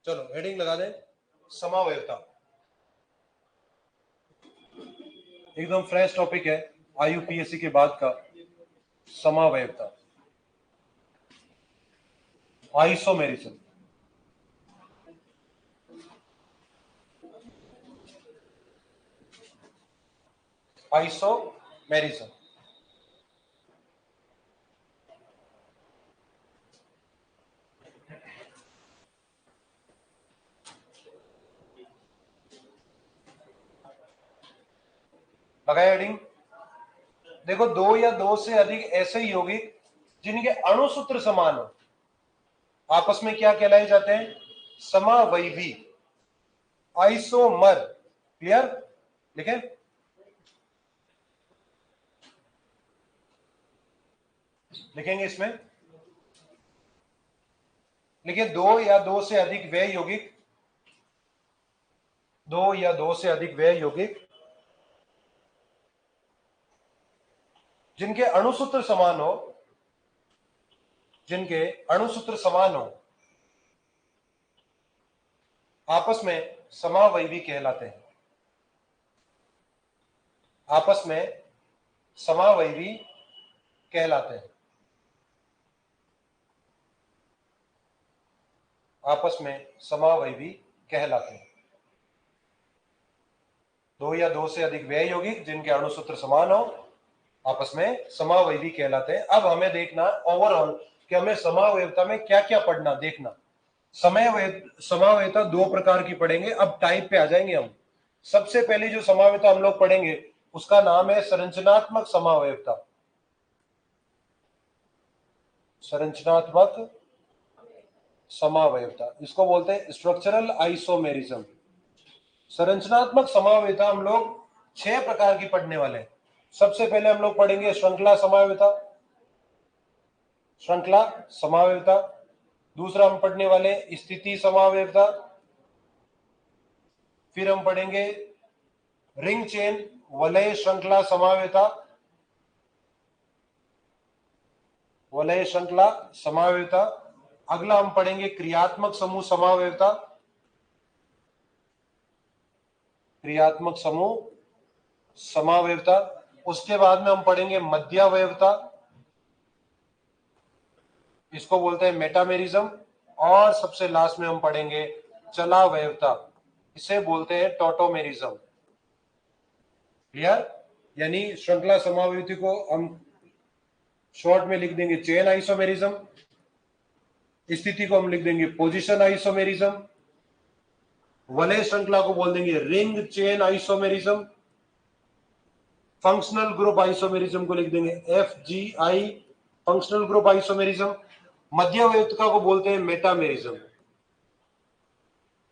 चलो हेडिंग लगा दें, समावयवता। एकदम फ्रेश टॉपिक है आईयूपीएससी के बाद का, समावयवता, आइसोमेरिज्म। आइसोमेरिज्म लगाया हेडिंग। देखो, दो या दो से अधिक ऐसे यौगिक जिनके अणुसूत्र समान हो आपस में क्या कहलाए जाते हैं? समावयवी, आइसोमर। क्लियर? लिखें, लिखेंगे इसमें, लिखिए दो या दो से अधिक वे यौगिक, दो या दो से अधिक वे यौगिक जिनके अणुसूत्र समान हो, जिनके अणुसूत्र समान हो आपस में समावयवी कहलाते हैं। आपस में समावयवी कहलाते हैं। आपस में समावयवी कहलाते हैं। दो या दो से अधिक वे यौगिक जिनके अणुसूत्र समान हो आपस में समावयवी कहलाते हैं। अब हमें देखना ओवरऑल कि हमें समावयवता में क्या क्या पढ़ना, देखना। समावयवता दो प्रकार की पढ़ेंगे। अब टाइप पे आ जाएंगे हम। सबसे पहले जो समावयवता हम लोग पढ़ेंगे उसका नाम है संरचनात्मक समावयवता। संरचनात्मक समावयवता, इसको बोलते हैं स्ट्रक्चरल आइसोमेरिज्म। संरचनात्मक समावयवता हम लोग 6 प्रकार की पढ़ने वाले हैं। सबसे पहले हम लोग पढ़ेंगे श्रृंखला समावयवता। श्रृंखला समावयवता। दूसरा हम पढ़ने वाले स्थिति समावयवता। फिर हम पढ़ेंगे रिंग चेन वलय श्रृंखला समावयवता। वलय श्रृंखला समावयवता। अगला हम पढ़ेंगे क्रियात्मक समूह समावयवता। क्रियात्मक समूह समावयवता। उसके बाद में हम पढ़ेंगे मध्यावयवता, इसको बोलते हैं मेटामेरिज्म। और सबसे लास्ट में हम पढ़ेंगे चलावयवता, इसे बोलते हैं टोटोमेरिज्म। क्लियर? यानी श्रृंखला समावयवती को हम शॉर्ट में लिख देंगे चेन आइसोमेरिज्म, स्थिति को हम लिख देंगे पोजीशन आइसोमेरिज्म, वलय श्रृंखला को बोल देंगे ring chain isomerism, functional group isomerism को लिख देंगे FGI, फंक्शनल ग्रुप आइसोमेरिज्म। मध्यावयवता को बोलते हैं मेटामेरिज्म,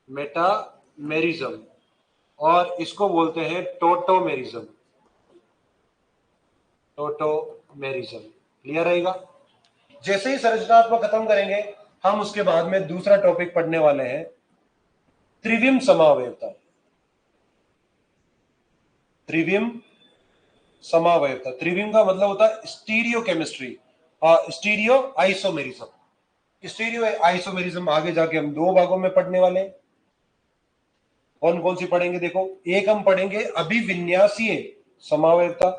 मेटामेरिज्म। और इसको बोलते हैं टोटोमेरिज्म, टोटोमेरिज्म। क्लियर रहेगा? जैसे ही संरचनात्मक खत्म करेंगे हम उसके बाद में दूसरा टॉपिक पढ़ने वाले हैं त्रिविम समावयवता। त्रिविम समावयवता, त्रिविम का मतलब होता है stereo chemistry, stereo isomerism. Stereo isomerism आगे जाके हम 2 भागों में पढ़ने वाले हैं। कौन कौन सी पढ़ेंगे? देखो, एक हम पढ़ेंगे अभिविन्यासीय समावयवता।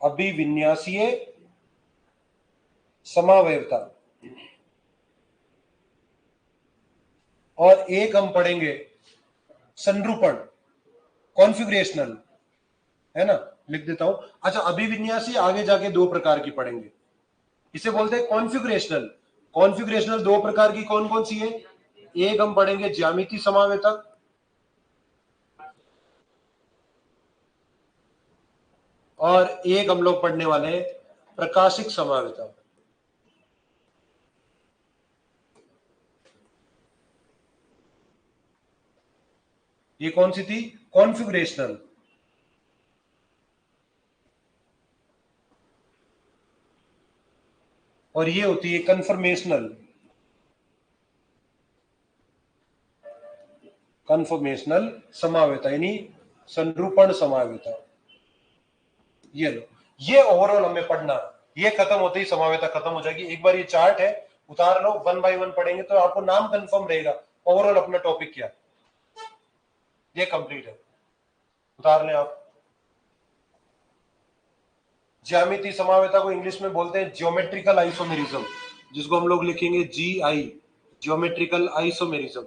अभिविन्यासीय समावयवता। और एक हम पढ़ेंगे संरूपण, कॉन्फ़िगरेशनल, है ना? लिख देता हूं। अच्छा, अभिविन्यासी आगे जाके 2 प्रकार की पढ़ेंगे, इसे बोलते हैं कॉन्फ़िगरेशनल। कॉन्फ़िगरेशनल 2 प्रकार की कौन कौन सी है? एक हम पढ़ेंगे ज्यामिति समावयवता, और एक हम लोग पढ़ने वाले हैं प्रकाशिक समावयवता। ये कौन सी थी? कॉन्फ़िगरेशनल। और ये होती है कन्फर्मेशनल। कन्फर्मेशनल समावयवता यानी संरूपण समावयवता। ये लो, ये ओवरऑल हमें पढ़ना। ये खत्म होते ही समावयवता खत्म हो जाएगी। एक बार ये चार्ट है, उतार लो, 1 बाय 1 पढ़ेंगे तो आपको नाम कंफर्म रहेगा, ओवरऑल अपना टॉपिक क्या, ये कंप्लीट है। उतार लें आप। ज्यामिति समावेता को इंग्लिश में बोलते हैं ज्योमेट्रिकल आइसोमेरिज्म, जिसको हम लोग लिखेंगे GI, ज्योमेट्रिकल आइसोमेरिज्म।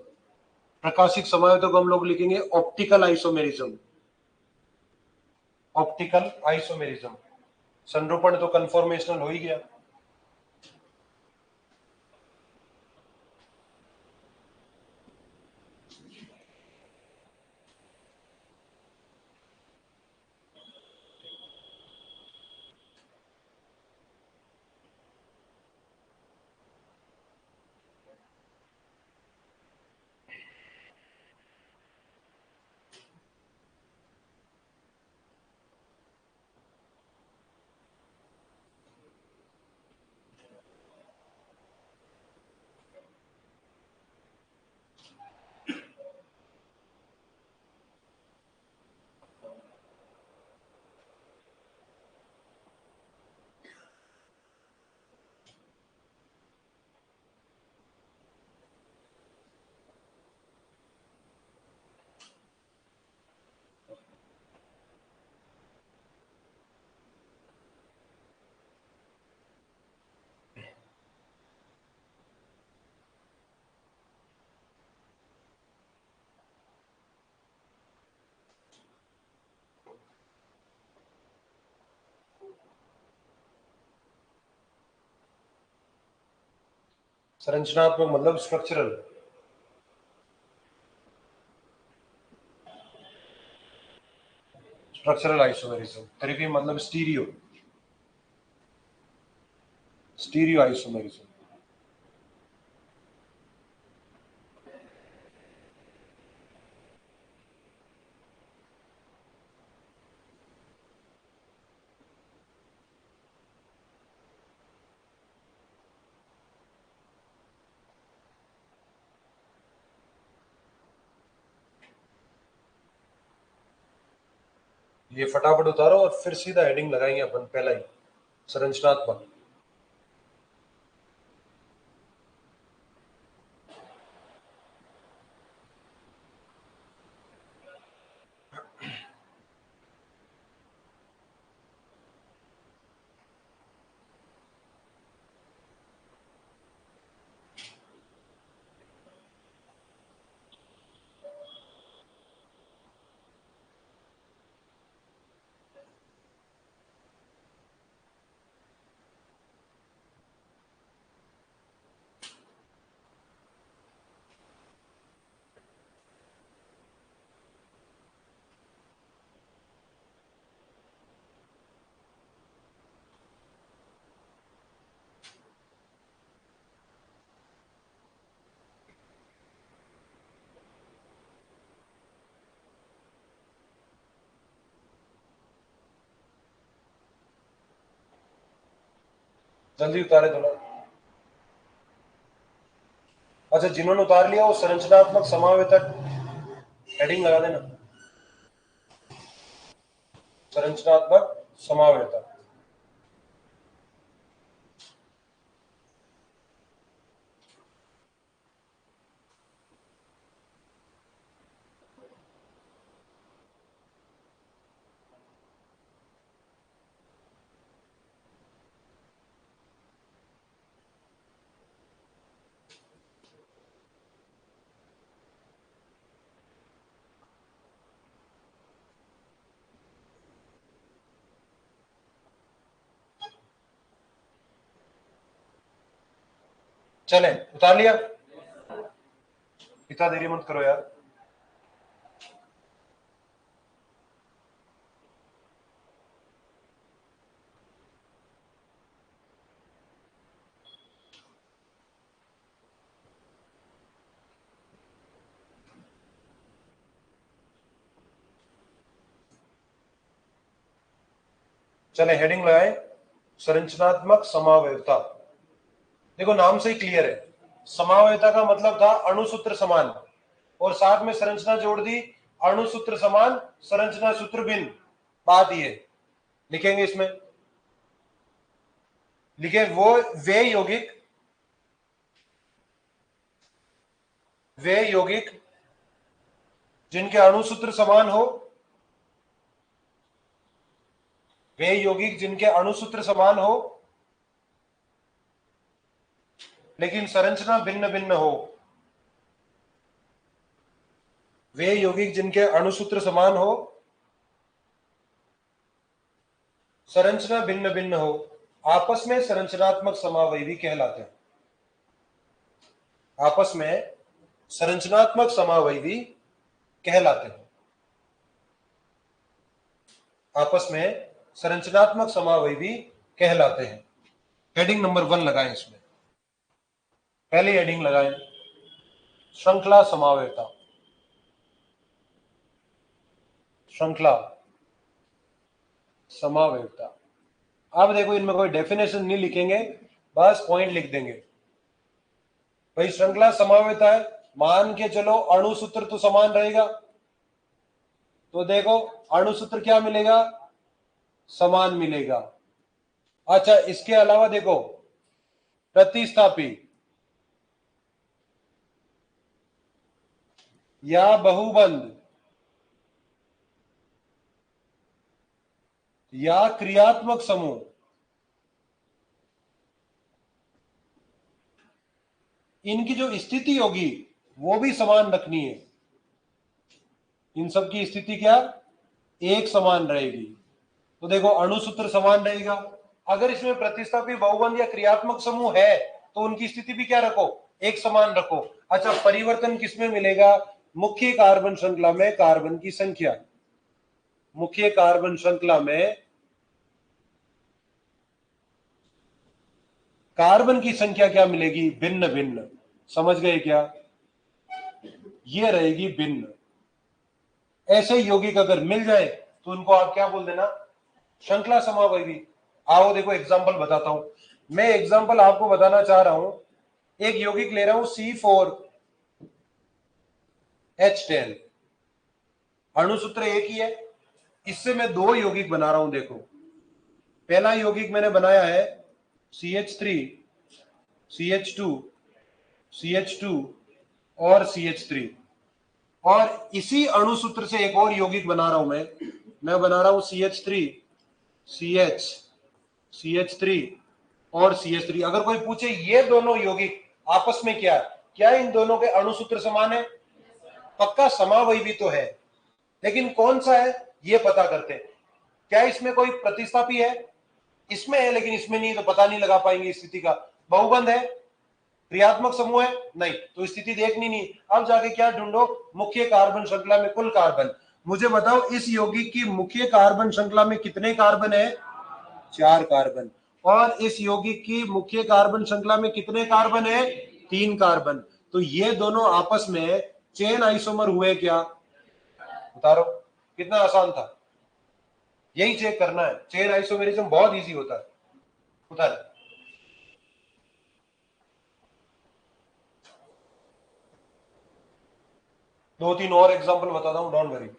प्रकाशिक समावेता को हम लोग लिखेंगे ऑप्टिकल आइसोमेरिज्म, ऑप्टिकल आइसोमेरिज्म। संरूपण तो कन्फॉर्मेशनल हो ही गया। संरचनात्मक मतलब स्ट्रक्चरल, स्ट्रक्चरल आइसोमेरिज्म। थेरेपी मतलब स्टीरियो, स्टीरियो आइसोमेरिज्म। ये फटाफट उतारो और फिर सीधा हेडिंग लगाएंगे अपन पहला ही, संरचनात्मक। जल्दी उतारे थोड़ा। अच्छा, जिन्होंने उतार लिया वो संरचनात्मक समावेतक हेडिंग लगा देना, संरचनात्मक समावेतक। चले, उतार लिया। इतना देरी मत करो यार। चले, हेडिंग लगाए, संरचनात्मक समावेयता। देखो नाम से ही क्लियर है, समावेयता का मतलब था अणुसूत्र समान, और साथ में संरचना जोड़ दी, अणुसूत्र समान संरचना सूत्र भिन्न। बात ये लिखेंगे इसमें, लिखे वो वे यौगिक वे यौगिक जिनके अणुसूत्र समान हो, वे यौगिक जिनके अणुसूत्र समान हो लेकिन संरचना भिन्न भिन्न हो, वे यौगिक जिनके अणुसूत्र समान हो, संरचना भिन्न भिन्न हो, आपस में संरचनात्मक समावयवी कहलाते हैं। आपस में संरचनात्मक समावयवी कहलाते हैं। आपस में संरचनात्मक समावयवी कहलाते हैं। हेडिंग नंबर 1 लगाएं इसमें। पहली हेडिंग लगाएं, श्रृंखला समावयवता। श्रृंखला समावयवता। अब देखो, इनमें कोई डेफिनेशन नहीं लिखेंगे, बस पॉइंट लिख देंगे। भाई श्रृंखला समावयवता है, मान के चलो अणुसूत्र तो समान रहेगा, तो देखो अणुसूत्र क्या मिलेगा, समान मिलेगा। अच्छा, इसके अलावा देखो प्रतिस्थापी या बहुबंध या क्रियात्मक समूह, इनकी जो स्थिति होगी वो भी समान रखनी है। इन सब की स्थिति क्या, एक समान रहेगी। तो देखो अणुसूत्र समान रहेगा। अगर इसमें प्रतिस्थापी, बहुबंध या क्रियात्मक समूह है तो उनकी स्थिति भी क्या रखो, एक समान रखो। अच्छा, परिवर्तन किसमें मिलेगा, मुख्य कार्बन श्रृंखला में कार्बन की संख्या, मुख्य कार्बन श्रृंखला में कार्बन की संख्या क्या मिलेगी, भिन्न भिन्न। समझ गए क्या, ये रहेगी भिन्न। ऐसे यौगिक अगर मिल जाए तो उनको आप क्या बोल देना, श्रृंखला समावयवी। आओ देखो एग्जांपल बताता हूं मैं। एग्जांपल आपको बताना चाह रहा हूं, एक यौगिक ले रहा हूं C4H10, अणुसूत्र एक ही है, इससे मैं दो यौगिक बना रहा हूं। देखो पहला यौगिक मैंने बनाया है CH3, CH2, CH2 और CH3, और इसी अणुसूत्र से एक और यौगिक बना रहा हूं मैं बना रहा हूं CH3, CH, CH3 और CH3। अगर कोई पूछे ये दोनों यौगिक आपस में क्या इन दोनों के अणुसूत्र समान है, पक्का समावयवी तो है, लेकिन कौन सा है ये पता करते हैं। क्या इसमें कोई प्रतिस्थापी है, इसमें है लेकिन इसमें नहीं, तो पता नहीं लगा पाएंगे स्थिति का। बहुबंध है, क्रियात्मक समूह है, नहीं, तो स्थिति देखनी नहीं। अब जाके क्या ढूंढो, मुख्य कार्बन श्रृंखला में कुल कार्बन। मुझे बताओ इस यौगिक की मुख्य कार्बन श्रृंखला में कितने कार्बन है, 4 कार्बन। और इस यौगिक की मुख्य कार्बन श्रृंखला में कितने कार्बन है, 3 कार्बन। तो ये दोनों आपस में चेन आइसोमर हुए क्या, उतारो। कितना आसान था, यही चेक करना है। चेन आइसोमेरिज्म बहुत इजी होता है, उतार। दो तीन और एग्जांपल बताता हूं, डोंट वरी।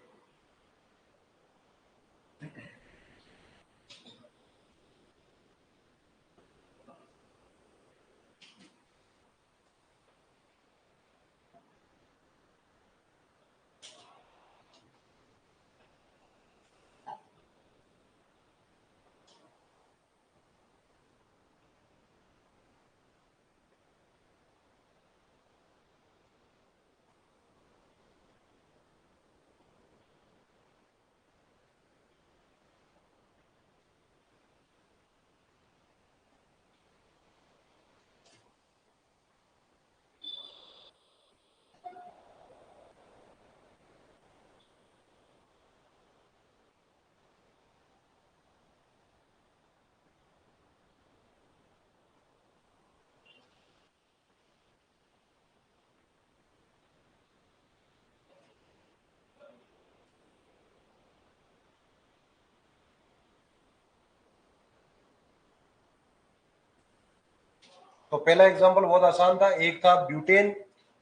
तो पहला एग्जांपल बहुत आसान था, एक था ब्यूटेन,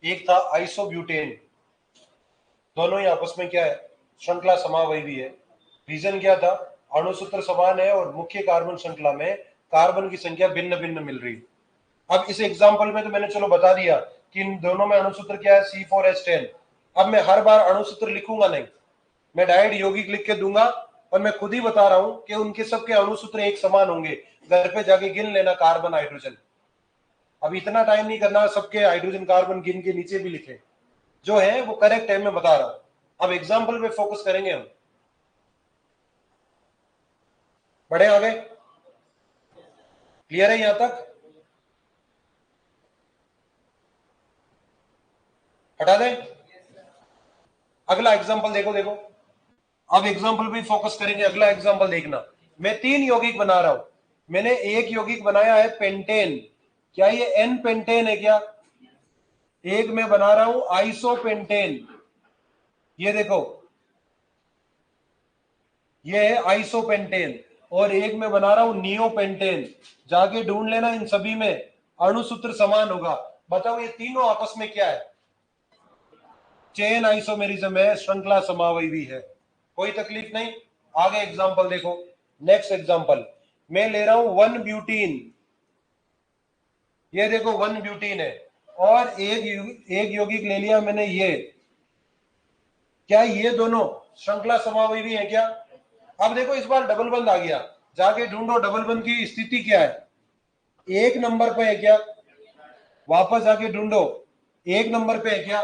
एक था आइसोब्यूटेन। दोनों ही आपस में क्या है, श्रृंखला समावयवी है। रीजन क्या था, अणुसूत्र समान है और मुख्य कार्बन श्रृंखला में कार्बन की संख्या भिन्न भिन्न मिल रही है। अब इस एग्जांपल में तो मैंने चलो बता दिया कि इन दोनों में अणुसूत्र क्या है, C4H10। अब मैं हर बार अणुसूत्र लिखूंगा नहीं, मैं डायरेक्ट यौगिक लिख के दूंगा और मैं खुद ही बता रहा हूं कि उनके सबके अणुसूत्र एक समान होंगे। घर पे जाके गिन लेना कार्बन हाइड्रोजन। अब इतना टाइम नहीं करना सबके हाइड्रोजन कार्बन गिन के नीचे भी लिखे, जो है वो करेक्ट है, मैं बता रहा हूं। अब एग्जाम्पल पे फोकस करेंगे हम। बढ़े आगे, क्लियर है यहां तक? हटा दें? अगला एग्जाम्पल देखो, देखो अब एग्जाम्पल पे फोकस करेंगे। अगला एग्जाम्पल देखना, मैं 3 यौगिक बना रहा हूं। मैंने एक यौगिक बनाया है पेंटेन, क्या ये एन पेंटेन है क्या? एक मैं बना रहा हूं आइसोपेंटेन, ये देखो ये है आइसोपेंटेन। और एक मैं बना रहा हूं नियोपेंटेन। जाके ढूंढ लेना इन सभी में अणुसूत्र समान होगा। बताओ ये तीनों आपस में क्या है? चेन आइसोमेरिज्म है, श्रृंखला समावयवी है। कोई तकलीफ नहीं। आगे एग्जांपल देखो, नेक्स्ट एग्जांपल मैं ले रहा हूं 1 ब्यूटीन। ये देखो 1 ब्यूटीन है, और एक यौगिक ले लिया मैंने ये। क्या ये दोनों श्रृंखला समावयवी है क्या? अब देखो इस बार डबल बंद आ गया, जाके ढूंढो डबल बंद की स्थिति क्या है। एक नंबर पे है क्या? वापस जाके ढूंढो, एक नंबर पे है क्या?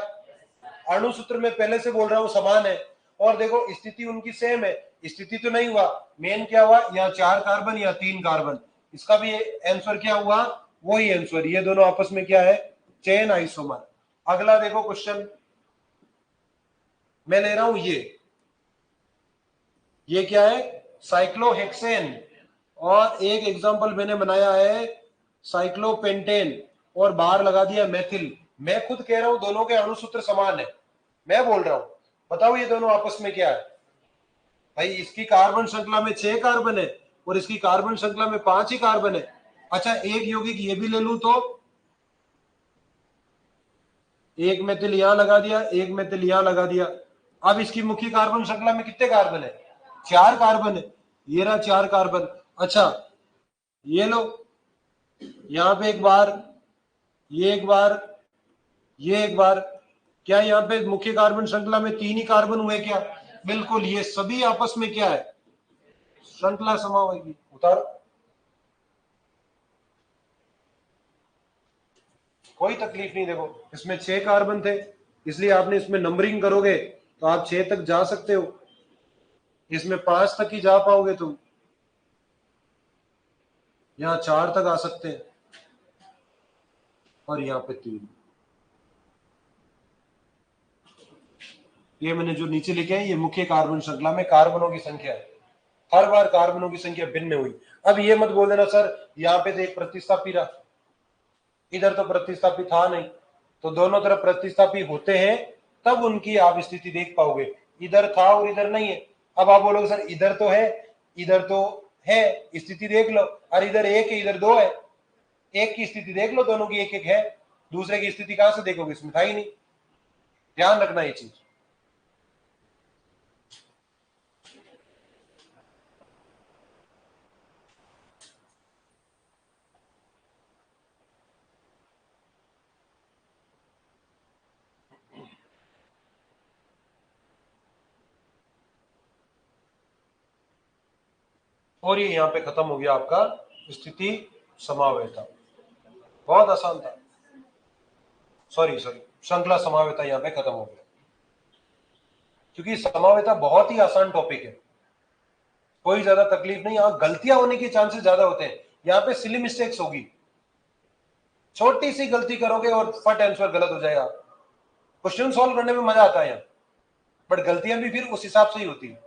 अणुसूत्र में पहले से बोल रहा हूं समान है। और देखो स्थिति उनकी सेम है, स्थिति तो नहीं हुआ। मेन क्या हुआ, या 4 कार्बन या 3 कार्बन। इसका भी आंसर क्या हुआ, वही आंसर। ये दोनों आपस में क्या है, चेन आइसोमर। अगला देखो क्वेश्चन, मैं ले रहा हूं ये क्या है, साइक्लोहेक्सेन। और एक एग्जांपल मैंने बनाया है साइक्लोपेंटेन, और बाहर लगा दिया मेथिल। मैं खुद कह रहा हूं दोनों के अणुसूत्र समान है, मैं बोल रहा हूं। बताओ ये दोनों आपस में क्या है? भाई इसकी कार्बन श्रृंखला में 6 कार्बन है और इसकी कार्बन श्रृंखला में 5 ही कार्बन है। अच्छा एक यौगिक ये भी ले लूं तो एक मेथिल यहां लगा दिया, एक मेथिल यहां लगा दिया। अब इसकी मुख्य कार्बन श्रृंखला में कितने कार्बन है, 4 कार्बन है। ये रहा 4 कार्बन। अच्छा ये लो, यहां पे एक बार, ये एक बार, ये एक बार। क्या यहाँ पे मुख्य कार्बन श्रृंखला में 3 ही कार्बन हुए क्या? बिल्कुल, ये सभी आपस में क्या है, श्रृंखला समावेगी। उतारो, कोई तकलीफ नहीं। देखो इसमें 6 कार्बन थे, इसलिए आपने इसमें नंबरिंग करोगे तो आप 6 तक जा सकते हो। इसमें 5 तक ही जा पाओगे तुम, यहाँ 4 तक आ सकते हैं, और यहाँ पे 3। ये मैंने जो नीचे लिखे हैं ये मुख्य कार्बन श्रृंखला में कार्बनों की संख्या है। हर बार कार्बनों की संख्या भिन्न हुई। अब ये मत बोल देना सर यहाँ पे तो एक प्रतिस्थापी रहा, इधर तो प्रतिस्थापी था नहीं। तो दोनों तरफ प्रतिस्थापी होते हैं तब उनकी आप स्थिति देख पाओगे। इधर था और इधर नहीं है। अब आप बोलोगे सर इधर तो है, इधर तो है, स्थिति देख लो। और इधर एक है इधर दो है, एक की स्थिति देख लो, दोनों की एक एक है, दूसरे की स्थिति कहां से देखोगे, इसमें था ही नहीं। ध्यान रखना ये चीज। और ये यहाँ पे खत्म हो गया आपका स्थिति समावेता। बहुत आसान था, सॉरी सॉरी, श्रृंखला समावेता यहाँ पे खत्म हो गया, क्योंकि समावेता बहुत ही आसान टॉपिक है। कोई ज्यादा तकलीफ नहीं। यहाँ गलतियां होने के चांसेस ज्यादा होते हैं, यहाँ पे सिली मिस्टेक्स होगी। छोटी सी गलती करोगे और फट आंसर गलत हो जाएगा। क्वेश्चन सॉल्व करने में मजा आता है यहाँ, बट गलतियां भी फिर उस हिसाब से ही होती है।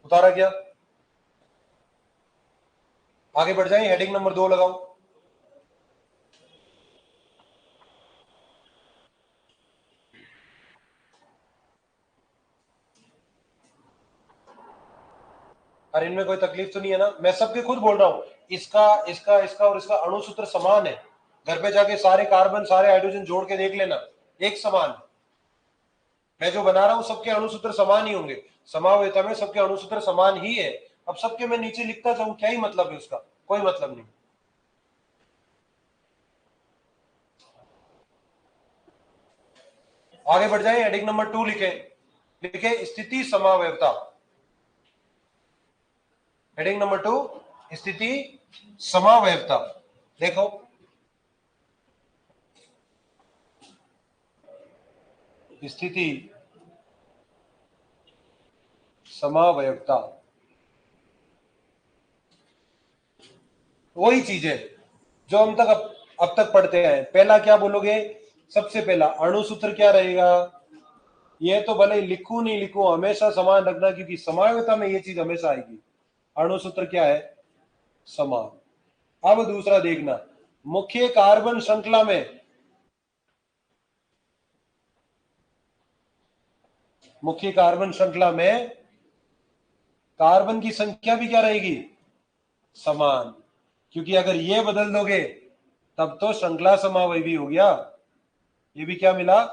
उतारा क्या? आगे बढ़ जाए, हेडिंग नंबर 2 लगाओ। अरे इनमें कोई तकलीफ तो नहीं है ना? मैं सबके खुद बोल रहा हूं, इसका इसका इसका और इसका अणु सूत्र समान है। घर पे जाके सारे कार्बन सारे हाइड्रोजन जोड़ के देख लेना, एक समान। मैं जो बना रहा हूं सबके अणु सूत्र समान ही होंगे, समावयता में सबके अणु सूत्र समान ही है। अब सबके मैं नीचे लिखता जाऊं, क्या ही मतलब है उसका? कोई मतलब नहीं। आगे बढ़ जाए, हेडिंग नंबर 2 लिखे, लिखे स्थिति समावयवता। हेडिंग नंबर 2, स्थिति समावयवता। देखो, स्थिति समावयवता वही चीज है जो हम तक अब तक पढ़ते हैं। पहला क्या बोलोगे? सबसे पहला अणु सूत्र क्या रहेगा? ये तो भले लिखू नहीं लिखू, हमेशा समान रखना, क्योंकि समावयवता में ये चीज हमेशा आएगी। अणु सूत्र क्या है? समान। अब दूसरा देखना, मुख्य कार्बन श्रृंखला में, मुख्य कार्बन श्रृंखला में कार्बन की संख्या भी क्या रहेगी? समान। क्योंकि अगर ये बदल दोगे तब तो श्रृंखला समावयवी हो गया। ये भी क्या मिला?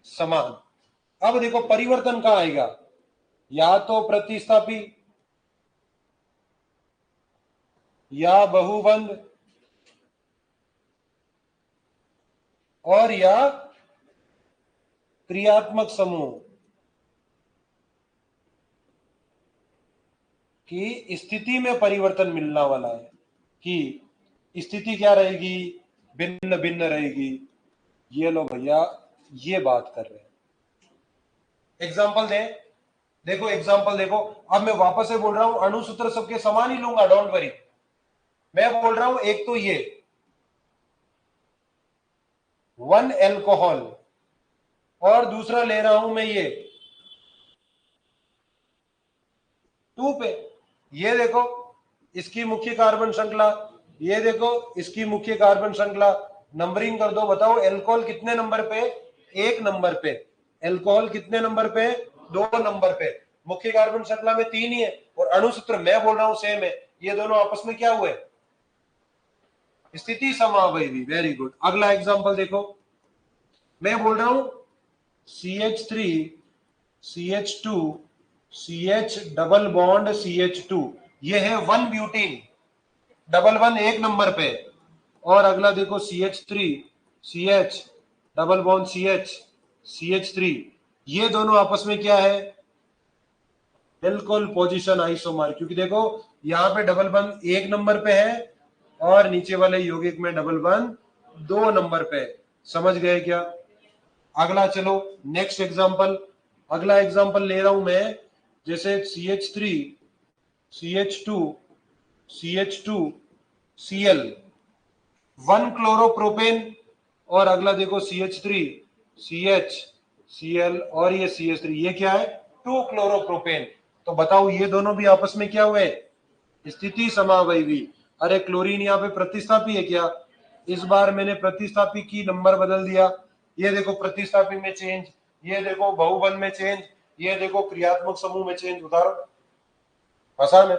समान। अब देखो परिवर्तन कहां आएगा? या तो प्रतिस्थापी, या बहुबंध, और या क्रियात्मक समूह की स्थिति में परिवर्तन मिलने वाला है। कि स्थिति क्या रहेगी? भिन्न भिन्न रहेगी। ये लो भैया, ये बात कर रहे हैं। एग्जाम्पल दें, देखो एग्जाम्पल देखो। अब मैं वापस से बोल रहा हूं, अणु सूत्र सबके समान ही लूंगा, डोंट वरी। मैं बोल रहा हूं एक तो ये 1 एल्कोहल, और दूसरा ले रहा हूं मैं ये 2 पे। ये देखो इसकी मुख्य कार्बन श्रृंखला, ये देखो इसकी मुख्य कार्बन श्रृंखला। नंबरिंग कर दो, बताओ एल्कोहल कितने नंबर पे? 1 नंबर पे। एल्कोहल कितने नंबर पे? 2 नंबर पे। मुख्य कार्बन श्रृंखला में 3 ही है, और अणु सूत्र मैं बोल रहा हूं सेम है। ये दोनों आपस में क्या हुए? स्थिति समावयवी। Very good. अगला एग्जांपल देखो, मैं बोल रहा हूं CH3 CH2 CH double bond CH2, ये है 1 ब्यूटीन, डबल 1 1 नंबर पे। और अगला देखो CH3 CH double bond CH CH3, ये दोनों आपस में क्या है? बिल्कुल पोजीशन आइसोमर। क्योंकि देखो यहां पे डबल बंद 1 नंबर पे है, और नीचे वाले यौगिक में डबल बंद 2 नंबर पे। समझ गए क्या? अगला चलो नेक्स्ट एग्जांपल। अगला एग्जांपल ले रहा हूं मैं, जैसे CH3 CH2 CH2 Cl 1 chloropropane, और अगला देखो CH3 CH Cl, और ये CH3, ये क्या है? 2 क्लोरोप्रोपेन। तो बताओ ये दोनों भी आपस में क्या हुए? स्थिति समावयवी। अरे क्लोरीन यहाँ पे प्रतिस्थापी है क्या? इस बार मैंने प्रतिस्थापी की नंबर बदल दिया। ये देखो प्रतिस्थापी में चेंज, ये देखो बहुबंध में चेंज, ये देखो क्रियात्मक समूह में चेंज। उदाहरण आसान है।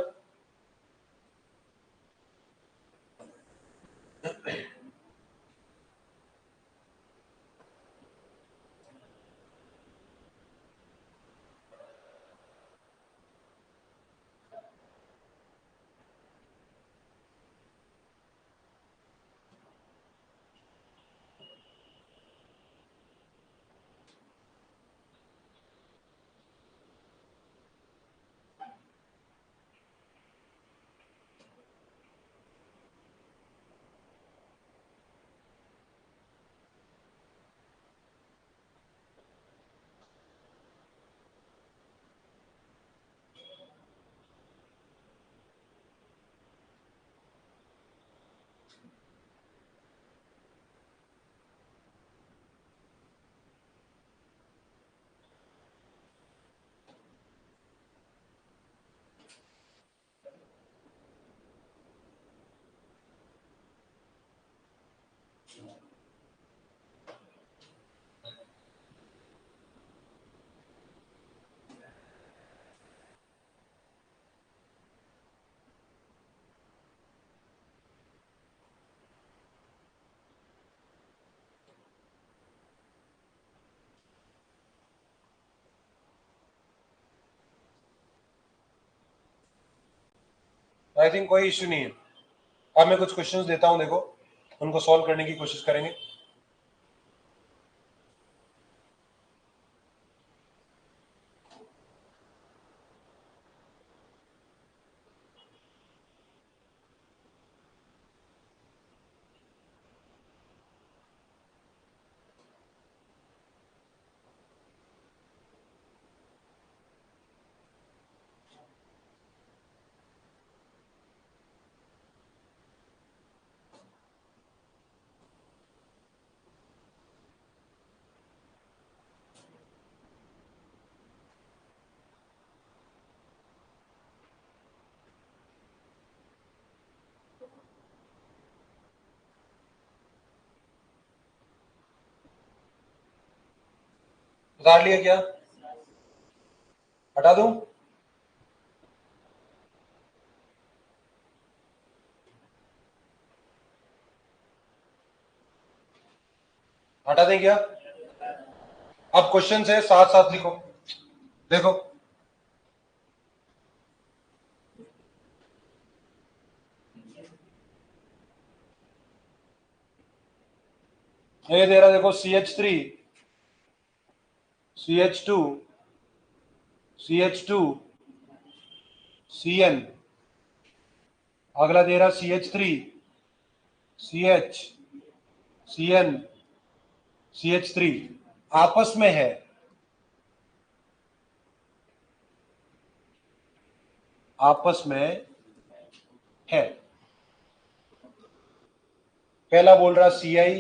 आई थिंक कोई इश्यू नहीं है। अब मैं कुछ क्वेश्चंस देता हूं, देखो उनको सॉल्व करने की कोशिश करेंगे। उतार लिया क्या? हटा दूं? हटा दें क्या? अब क्वेश्चन है, साथ साथ लिखो। देखो ये दे रहा, देखो CH3, CH2, CH2, CN, अगला दे रहा CH3, CH, CN, CH3, आपस में है, आपस में है। पहला बोल रहा CI,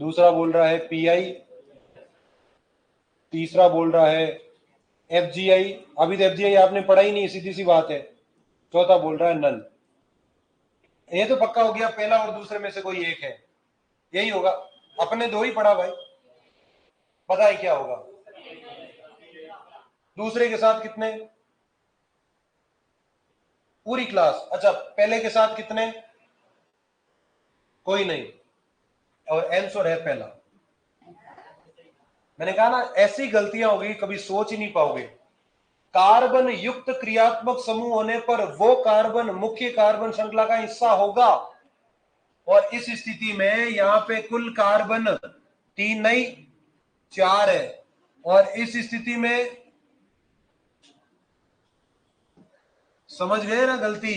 दूसरा बोल रहा है PI, तीसरा बोल रहा है FGI। अभी तो FGI आपने पढ़ा ही नहीं, सीधी सी बात है। चौथा बोल रहा है नन। ये तो पक्का हो गया, पहला और दूसरे में से कोई एक है, यही होगा। अपने दो ही पढ़ा भाई, पता है क्या होगा। दूसरे के साथ कितने? पूरी क्लास। अच्छा, पहले के साथ कितने? कोई नहीं, और आंसर है पहला। मैंने कहा ना, ऐसी गलतियां होगी कभी सोच ही नहीं पाओगे। कार्बन युक्त क्रियात्मक समूह होने पर वो कार्बन मुख्य कार्बन श्रृंखला का हिस्सा होगा, और इस स्थिति में यहां पे कुल कार्बन 3 नहीं 4 है, और इस स्थिति में समझ गए ना गलती।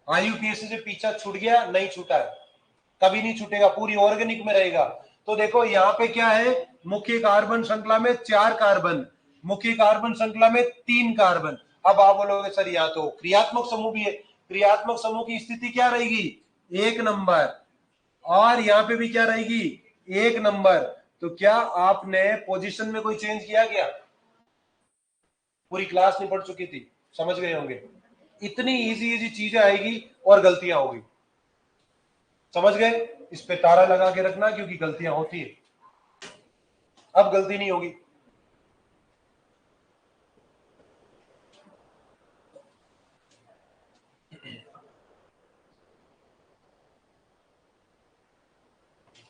IUPAC से पीछा छूट गया? नहीं छूटा है, कभी नहीं छूटेगा, पूरी ऑर्गेनिक में रहेगा। तो देखो यहाँ पे क्या है, मुख्य कार्बन श्रृंखला में 4 कार्बन, मुख्य कार्बन श्रृंखला में 3 कार्बन। अब आप बोलोगे सर यहाँ तो क्रियात्मक समूह भी है, क्रियात्मक समूह की स्थिति क्या रहेगी? 1 नंबर। और यहाँ पे भी क्या रहेगी? 1 नंबर। तो क्या आपने पोजीशन में कोई चेंज किया क्या? पूरी क्लास नहीं पढ़ चुकी थी, समझ गए होंगे। इतनी इजी इजी चीजें आएगी और गलतियां होगी, समझ गए। इस पे तारा लगा के रखना, क्योंकि गलतियां होती है। अब गलती नहीं होगी।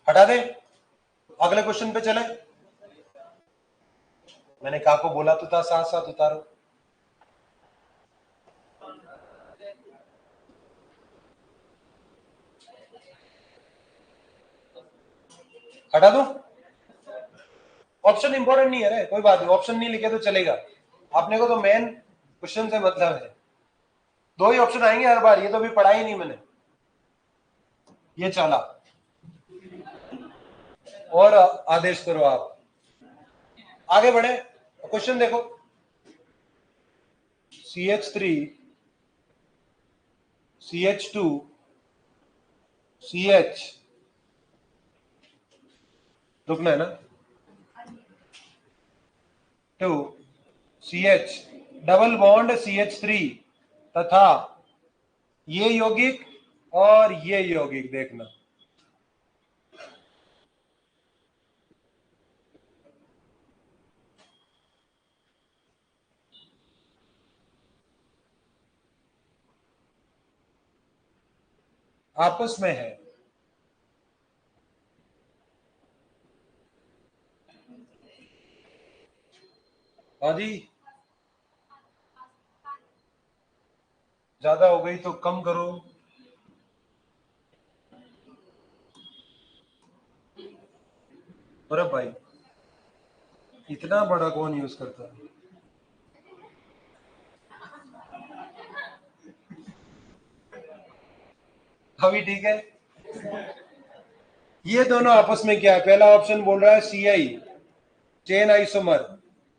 हटा दे, अगले क्वेश्चन पे चले। मैंने कहा को बोला तो था साथ साथ उतारो। हटा दो, ऑप्शन इंपॉर्टेंट नहीं है रे, कोई बात नहीं, ऑप्शन नहीं लिखे तो चलेगा। अपने को तो मेन क्वेश्चन से मतलब है। दो ही ऑप्शन आएंगे हर बार, ये तो अभी पढ़ा ही नहीं मैंने। ये चला, और आदेश करो आप। आगे बढ़े, क्वेश्चन देखो। CH3, CH2, CH, रुकना है ना, 2, CH, डबल बॉन्ड CH3, तथा ये यौगिक और ये यौगिक देखना। आपस में है। हाँ जी, ज्यादा हो गई तो कम करो। और अब भाई इतना बड़ा कौन यूज करता है? अभी ठीक है। ये दोनों आपस में क्या है? पहला ऑप्शन बोल रहा है सीआई, चेन आइसोमर।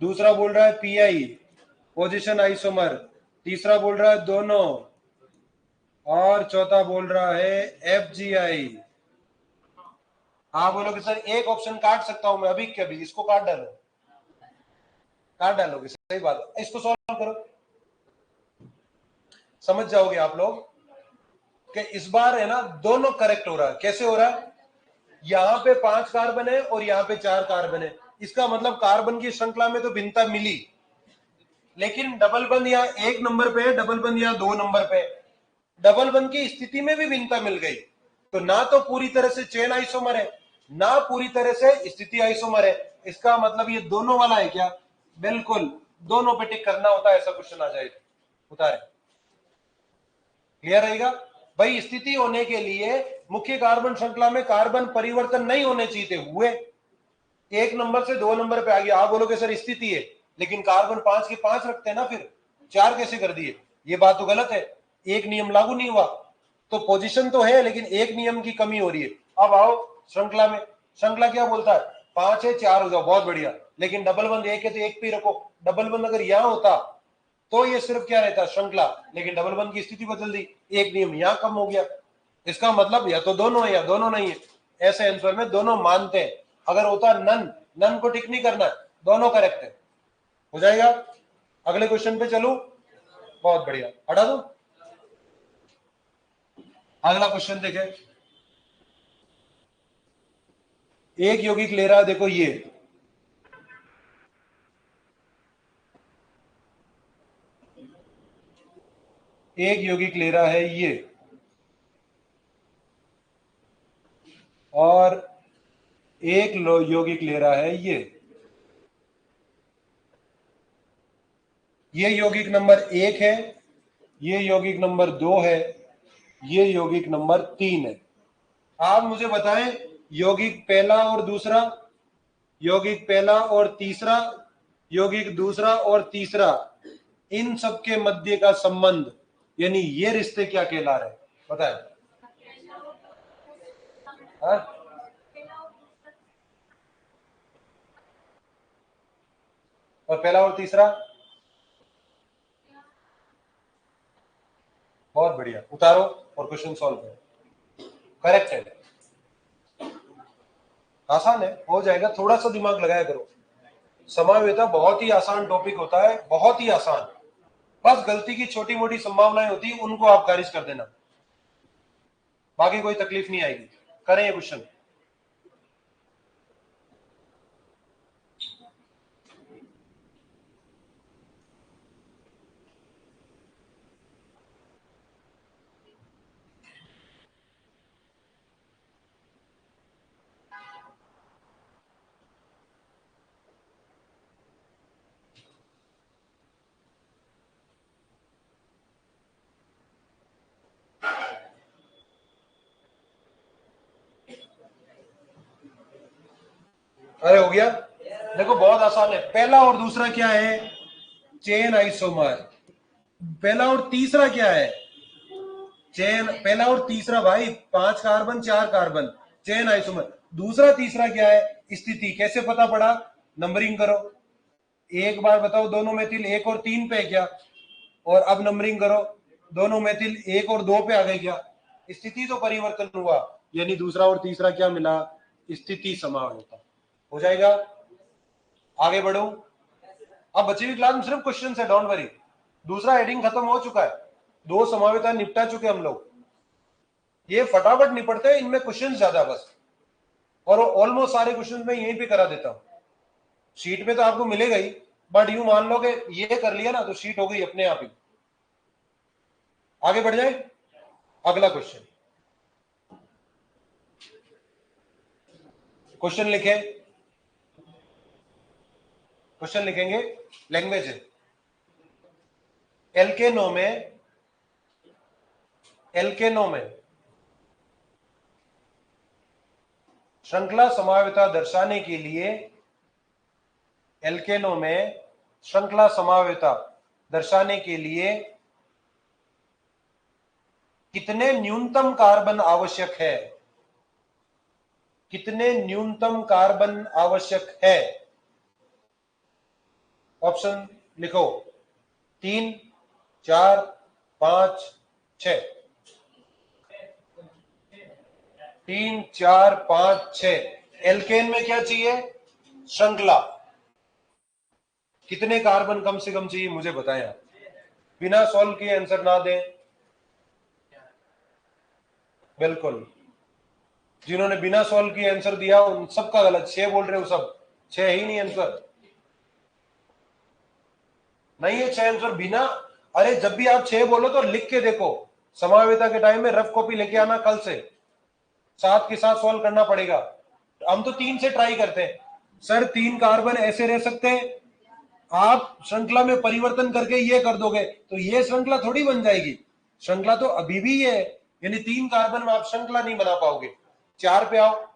दूसरा बोल रहा है पीआई, पोजीशन आइसोमर। तीसरा बोल रहा है दोनों। और चौथा बोल रहा है एफजीआई। हाँ बोलोगे सर एक ऑप्शन काट सकता हूं मैं अभी के अभी, इसको काट डालो। काट डालोगे, सही बात है। इसको सॉल्व करो, समझ जाओगे आप लोग कि इस बार है ना दोनों करेक्ट हो रहा है। कैसे हो रहा है? यहां पे 5 कार्बन है और यहां पे 4 कार्बन है। इसका मतलब कार्बन की श्रृंखला में तो भिन्नता मिली, लेकिन डबल बंद यहाँ 1 नंबर पे है, डबल बंद यहाँ 2 नंबर पे है। डबल बंद की स्थिति में भी भिन्नता मिल गई। तो ना तो पूरी तरह से चेन आइसोमर है, ना पूरी तरह से स्थिति आइसोमर है। इसका मतलब ये दोनों वाला है क्या? बिल्कुल, दोनों पे टिक करना होता है, ऐसा क्वेश्चन आ जाए उतारे। क्लियर रहेगा भाई? स्थिति होने के लिए मुख्य कार्बन श्रृंखला में कार्बन परिवर्तन नहीं होने चाहिए थे, हुए। 1 नंबर से 2 नंबर पे आ गया। आप बोलोगे सर स्थिति है, लेकिन कार्बन 5 के 5 रखते हैं ना, फिर 4 कैसे कर दिए? ये बात तो गलत है, एक नियम लागू नहीं हुआ। तो पोजीशन तो है, लेकिन एक नियम की कमी हो रही है। अब आओ श्रृंखला में। श्रृंखला क्या बोलता है? 5 है 4 हो जाओ, बहुत बढ़िया। लेकिन डबल बंद 1 है तो 1 पे रखो। डबल बंद अगर यहां होता तो ये सिर्फ क्या रहता? श्रृंखला। लेकिन डबल बंद की स्थिति बदल दी, एक नियम यहां कम हो गया। इसका मतलब या तो दोनों है या दोनों नहीं है। ऐसे आंसर में दोनों मानते हैं। अगर होता नन, नन को टिक नहीं करना है, दोनों करेक्ट है। हो जाएगा? अगले क्वेश्चन पे चलूं? बहुत बढ़िया, हटा दो। अगला क्वेश्चन देखें। एक यौगिक ले रहा है, देखो ये एक यौगिक ले रहा है ये, और एक यौगिक ले रहा है ये यौगिक नंबर 1 है, ये यौगिक नंबर 2 है, ये यौगिक नंबर 3 है। आप मुझे बताएं, यौगिक पहला और दूसरा, यौगिक पहला और तीसरा, यौगिक दूसरा और तीसरा, इन सबके मध्य का संबंध, यानी ये रिश्ते क्या कहला रहे? बताएं। हाँ? और पहला और तीसरा? बहुत बढ़िया, उतारो और क्वेश्चन सॉल्व करो। करेक्ट है, आसान है, हो जाएगा। थोड़ा सा दिमाग लगाया करो। समावेता बहुत ही आसान टॉपिक होता है, बहुत ही आसान। बस गलती की छोटी मोटी संभावनाएं होती है, उनको आप खारिज कर देना, बाकी कोई तकलीफ नहीं आएगी। करें ये क्वेश्चन। अरे हो गया। देखो बहुत आसान है। पहला और दूसरा क्या है? Chain isomer. पहला और तीसरा क्या है? चेन। पहला और तीसरा भाई, 5 कार्बन 4 कार्बन, चेन आइसोमर। दूसरा तीसरा क्या है? स्थिति। कैसे पता पड़ा? नंबरिंग करो। एक बार बताओ, दोनों मेथिल 1 और 3 पे है क्या? और अब नंबरिंग करो, दोनों मेथिल 1 और 2 पे आ गए क्या? स्थिति तो परिवर्तन हुआ, यानी दूसरा और तीसरा क्या मिला? स्थिति समावेता। हो जाएगा? आगे बढ़ो। अब बची हुई क्लास में सिर्फ क्वेश्चन है, डोंट वरी। दूसरा हेडिंग खत्म हो चुका है, 2 समावेता निपटा चुके हम लोग। ये फटाफट निपटते हैं, इनमें क्वेश्चन ज्यादा बस। और ऑलमोस्ट सारे क्वेश्चन मैं यहीं पे करा देता हूं। शीट में तो आपको मिलेगा ही, बट यूं मान लो कि ये कर लिया ना तो शीट हो गई अपने आप ही। आगे बढ़ जाए। अगला क्वेश्चन। क्वेश्चन लिखे। क्वेश्चन लिखेंगे। लैंग्वेज है। एल्केनो में एल्केनो में श्रृंखला समावेता दर्शाने के लिए, एल्केनो में श्रृंखला समावेता दर्शाने के लिए कितने न्यूनतम कार्बन आवश्यक है? कितने न्यूनतम कार्बन आवश्यक है? ऑप्शन लिखो, 3, 4, 5, 6। 3, 4, 5, 6। एल्केन में क्या चाहिए? श्रृंखला। कितने कार्बन कम से कम चाहिए मुझे बताएं आप, बिना सॉल्व किए आंसर ना दें। बिल्कुल, जिन्होंने बिना सॉल्व किए आंसर दिया उन सबका गलत। 6 बोल रहे हो सब, 6 ही नहीं आंसर, नहीं है 6 आंसर बिना। अरे जब भी आप 6 बोलो तो लिख के देखो, समावेता के टाइम में रफ कॉपी लेके आना, कल से साथ के साथ सॉल्व करना पड़ेगा। हम तो 3 से ट्राई करते हैं सर, 3 कार्बन ऐसे रह सकते हैं, आप श्रृंखला में परिवर्तन करके ये कर दोगे तो ये श्रृंखला थोड़ी बन जाएगी। श्रृंखला तो अभी भी ये है, यानी 3 कार्बन में आप श्रृंखला नहीं बना पाओगे। 4 पे आओ,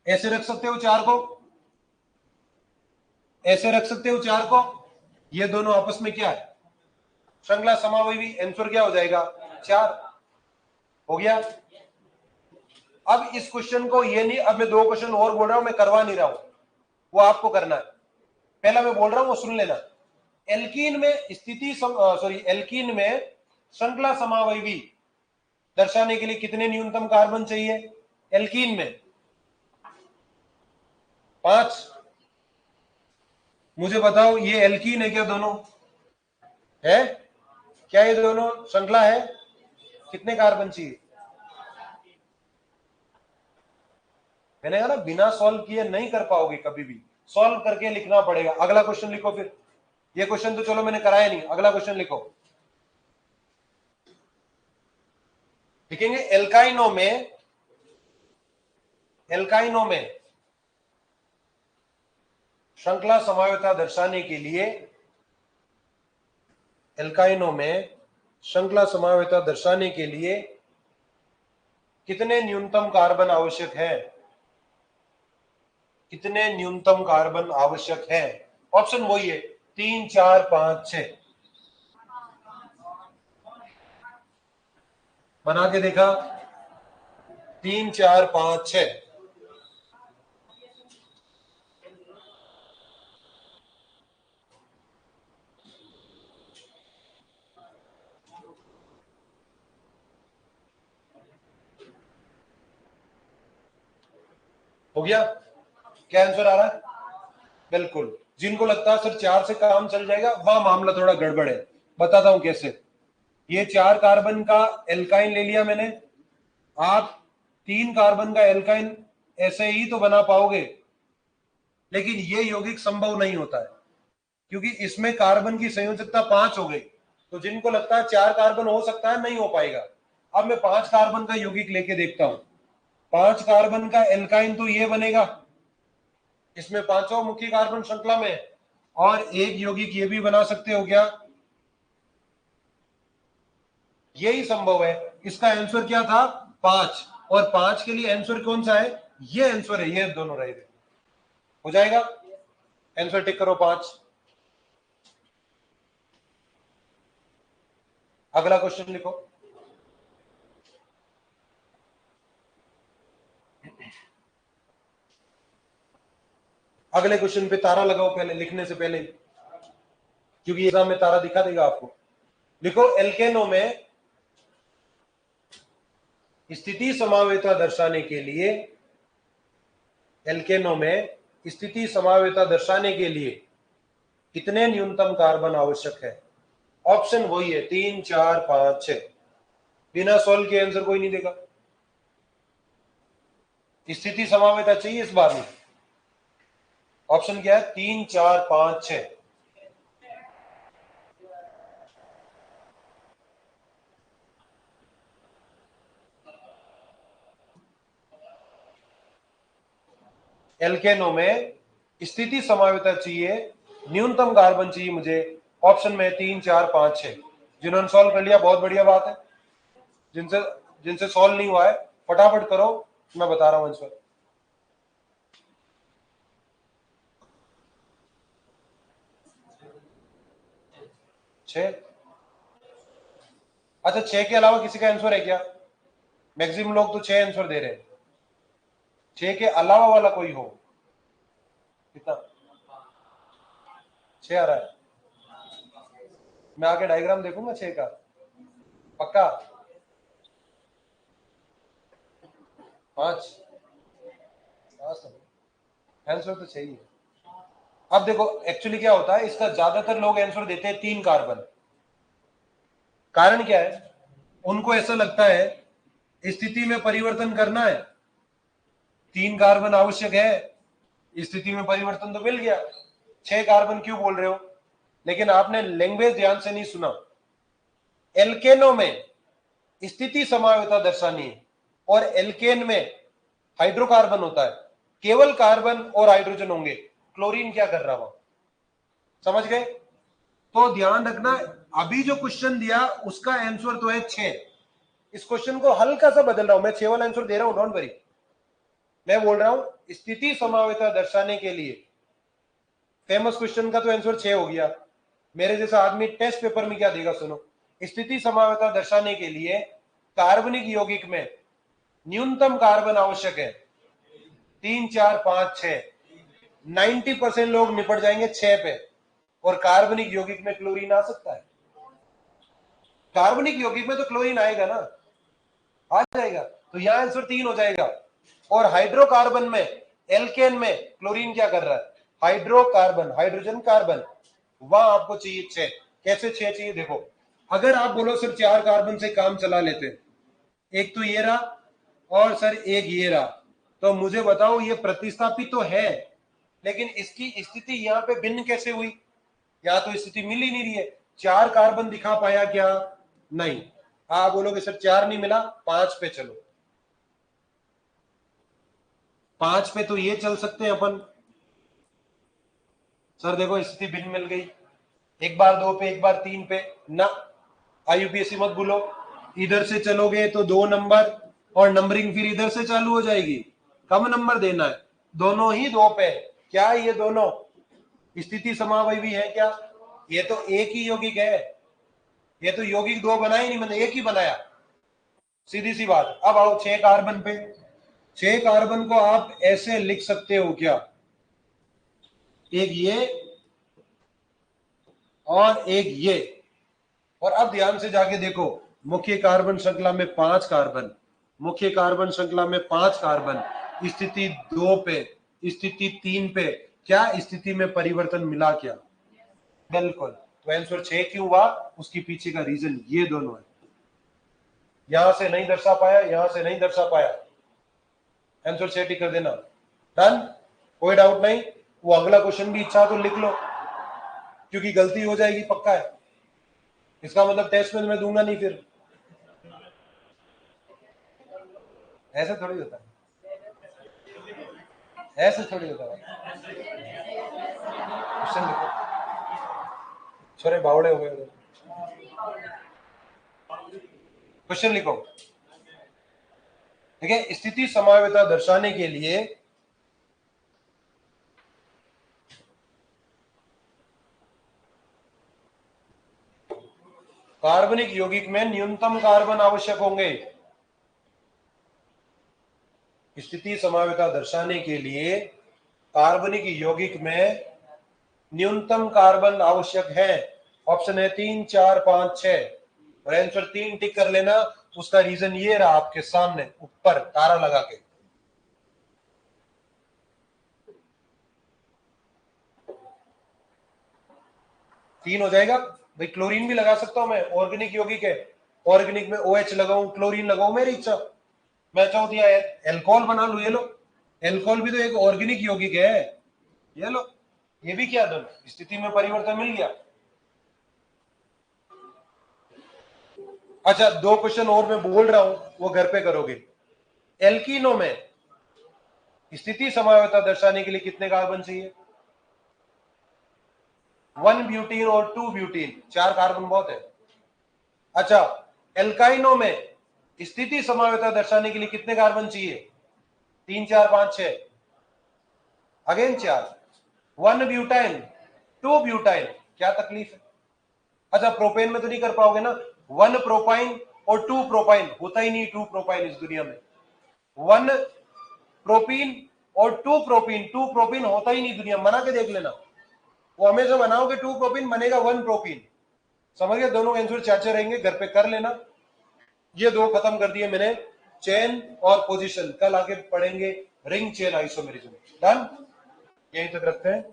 ऐसे रख सकते हो 4 को, ऐसे रख सकते हो 4 को। ये दोनों आपस में क्या है? श्रृंखला समावयवी। आंसर क्या हो जाएगा? 4 हो गया। अब इस क्वेश्चन को ये नहीं, अब मैं 2 क्वेश्चन और बोल रहा हूं, मैं करवा नहीं रहा हूं, वो आपको करना है। पहला मैं बोल रहा हूं वो सुन लेना। एल्कीन में स्थिति एल्कीन में श्रृंखला समावयवी दर्शाने के लिए कितने न्यूनतम कार्बन चाहिए? एल्कीन में 5। मुझे बताओ ये एल्कीन है क्या? दोनों है क्या? ये दोनों श्रृंखला है? कितने कार्बन चाहिए? मैंने कहा ना बिना सॉल्व किए नहीं कर पाओगे कभी भी, सॉल्व करके लिखना पड़ेगा। अगला क्वेश्चन लिखो फिर, ये क्वेश्चन तो चलो मैंने कराया नहीं, अगला क्वेश्चन लिखो। लिखेंगे एल्काइनो में श्रृंखला समावेता दर्शाने के लिए, एल्काइनो में श्रृंखला समावेता दर्शाने के लिए कितने न्यूनतम कार्बन आवश्यक है? कितने न्यूनतम कार्बन आवश्यक है? ऑप्शन वही है, 3, 4, 5, 6। बना के देखा? 3, 4, 5, 6। हो गया? क्या आंसर आ रहा है? बिल्कुल। जिनको लगता है सर 4 से काम चल जाएगा, वहां मामला थोड़ा गड़बड़ है। बताता हूं कैसे। ये 4 कार्बन का एल्काइन ले लिया मैंने, आप 3 कार्बन का एल्काइन ऐसे ही तो बना पाओगे, लेकिन ये यौगिक संभव नहीं होता है क्योंकि इसमें कार्बन की संयोजकता 5 हो गई। तो जिनको लगता है 4 कार्बन हो सकता है, नहीं हो पाएगा। अब मैं 5 कार्बन का यौगिक लेके देखता हूं। 5 कार्बन का एल्काइन तो ये बनेगा, इसमें 5 मुख्य कार्बन श्रृंखला में है, और एक यौगिक ये भी बना सकते हो क्या? यही संभव है। इसका आंसर क्या था? 5। और 5 के लिए आंसर कौन सा है? ये आंसर है, ये दोनों रहे। हो जाएगा? आंसर टिक करो 5। अगला क्वेश्चन लिखो। अगले क्वेश्चन पे तारा लगाओ पहले, लिखने से पहले, क्योंकि एग्जाम में तारा दिखा देगा आपको। लिखो एल्केनो में स्थिति समावेता दर्शाने के लिए, एल्केनो में स्थिति समावेता दर्शाने के लिए कितने न्यूनतम कार्बन आवश्यक है? ऑप्शन वही है, 3, 4, 5, 6। बिना सॉल्व के आंसर कोई नहीं देगा। स्थिति समावेता चाहिए इस बार में। ऑप्शन क्या है? 3, 4, 5, 6। एल्केनो में स्थिति समावेता चाहिए, न्यूनतम कार्बन चाहिए मुझे। ऑप्शन में 3, 4, 5, 6। जिन्होंने सॉल्व कर लिया बहुत बढ़िया बात है, जिनसे जिनसे सॉल्व नहीं हुआ है फटाफट करो, मैं बता रहा हूं आंसर। छह। अच्छा, छह के अलावा किसी का आंसर है क्या? मैक्सिमम लोग तो छह आंसर दे रहे हैं, छह के अलावा वाला कोई हो? कितना? छह आ रहा है? मैं आगे डायग्राम देखूंगा छह का, पक्का? पांच? आंसर तो छह ही है। अब देखो एक्चुअली क्या होता है, इसका ज्यादातर लोग आंसर देते हैं 3 कार्बन। कारण क्या है? उनको ऐसा लगता है स्थिति में परिवर्तन करना है, 3 कार्बन आवश्यक है, स्थिति में परिवर्तन तो मिल गया, 6 कार्बन क्यों बोल रहे हो? लेकिन आपने लैंग्वेज ध्यान से नहीं सुना। एल्केनो में स्थिति समावेता दर्शानी है और एल्केन में हाइड्रोकार्बन होता है, केवल कार्बन और हाइड्रोजन होंगे। क्लोरीन क्या कर रहा वहां? समझ गए? तो ध्यान रखना, अभी जो क्वेश्चन दिया उसका आंसर तो है 6। इस क्वेश्चन को हल्का सा बदल रहा हूं, मैं 6 वाला आंसर दे रहा हूं, डोंट वरी। मैं बोल रहा हूं स्थिति समावेता दर्शाने के लिए फेमस क्वेश्चन का तो आंसर 6 हो गया। मेरे जैसा आदमी टेस्ट पेपर में क्या देगा सुनो, स्थिति समावेता दर्शाने के लिए कार्बनिक यौगिक में न्यूनतम कार्बन आवश्यक है 3 4 5 6। 90% लोग निपट जाएंगे 6 पे, और कार्बनिक यौगिक में क्लोरीन आ सकता है? कार्बनिक यौगिक में तो क्लोरीन आएगा ना, आ जाएगा, तो यहां आंसर 3 हो जाएगा। और हाइड्रोकार्बन में, एल्केन में क्लोरीन क्या कर रहा है? हाइड्रोकार्बन, हाइड्रोजन कार्बन, वहां आपको चाहिए 6। कैसे 6 चाहिए देखो, अगर आप बोलो सिर्फ 4 कार्बन से काम चला लेते, एक तो ये रहा और सर एक ये रहा, तो मुझे बताओ ये प्रतिस्थापित तो है, लेकिन इसकी स्थिति यहां पे भिन्न कैसे हुई? यहां तो स्थिति मिल ही नहीं रही है। 4 कार्बन दिखा पाया क्या? नहीं। आप बोलोगे सर 4 नहीं मिला, 5 पे चलो, 5 पे तो ये चल सकते हैं अपन। सर देखो स्थिति भिन्न मिल गई, एक बार 2 पे, एक बार 3 पे ना, आईयूपीएससी मत भूलो, इधर से चलोगे तो 2 नंबर, और नंबरिंग फिर इधर से चालू हो जाएगी, कम नंबर देना है। दोनों ही 2 पे, क्या ये दोनों स्थिति समावयवी है क्या? ये तो एक ही यौगिक है, ये तो यौगिक 2 बनाया ही नहीं, मैंने एक ही बनाया, सीधी सी बात। अब आओ 6 कार्बन पे, 6 कार्बन को आप ऐसे लिख सकते हो क्या, एक ये और एक ये। और अब ध्यान से जाके देखो, मुख्य कार्बन श्रृंखला में 5 कार्बन, मुख्य कार्बन श्रृंखला में 5 कार्बन, स्थिति 2 पे, स्थिति 3 पे, क्या स्थिति में परिवर्तन मिला क्या? बिल्कुल। तो आंसर 6 क्यों हुआ, उसके पीछे का रीजन ये दोनों है। यहां से नहीं दर्शा पाया, यहां से नहीं दर्शा पाया, आंसर 6 टिक कर देना, डन, कोई डाउट नहीं। वो अगला क्वेश्चन भी इच्छा तो लिख लो, क्योंकि गलती हो जाएगी पक्का है, इसका मतलब टेस्ट में मैं दूंगा नहीं फिर, ऐसे थोड़ी होता है, ऐसे थोड़ी होता है। क्वेश्चन लिखो, छोरे बावड़े हो गए, क्वेश्चन लिखो। ठीक है, स्थिति समावेता दर्शाने के लिए कार्बनिक यौगिक में न्यूनतम कार्बन आवश्यक होंगे। स्थिति समावेता दर्शाने के लिए कार्बनिक यौगिक में न्यूनतम कार्बन आवश्यक है। ऑप्शन है 3 4 5 6, और आंसर 3 टिक कर लेना। उसका रीजन ये रहा आपके सामने ऊपर तारा लगा के, तीन हो जाएगा भाई। क्लोरीन भी लगा सकता हूं मैं, ऑर्गेनिक यौगिक है, ऑर्गेनिक में OH लगाऊं, क्लोरीन लगाऊं, मेरी इच्छा। मैं चाहूं तो एल्कोहल बना लू, ये लो, एल्कोहल भी तो एक ऑर्गेनिक यौगिक है, ये लो, ये भी क्या दोनों स्थिति में परिवर्तन मिल गया। अच्छा, 2 क्वेश्चन और मैं बोल रहा हूं, वो घर पे करोगे। एल्कीनो में स्थिति समावेता दर्शाने के लिए कितने कार्बन चाहिए? 1 ब्यूटीन और 2 ब्यूटीन, 4 कार्बन बहुत है। अच्छा, एल्काइनो में स्थिति समावेता दर्शाने के लिए कितने कार्बन चाहिए? 3 4 5 6, अगेन 4। 1 ब्यूटाइल 2 ब्यूटाइल, क्या तकलीफ है? अच्छा, प्रोपेन में तो नहीं कर पाओगे ना, 1 प्रोपाइन और 2 प्रोपाइन, होता ही नहीं 2 प्रोपाइन इस दुनिया में। 1 प्रोपीन और 2 प्रोपीन, 2 प्रोपीन होता ही नहीं दुनिया, बना के देख लेना। वो हमेशा बनाओगे 2 प्रोपीन बनेगा 1 प्रोपीन, समझ गए? दोनों आंसर चाचा रहेंगे, घर पे कर लेना। ये दो खत्म कर दिए मैंने, चेन और पोजीशन। कल आगे पढ़ेंगे रिंग चेन आइसोमेरिज्म। डन, यही तक रखते हैं।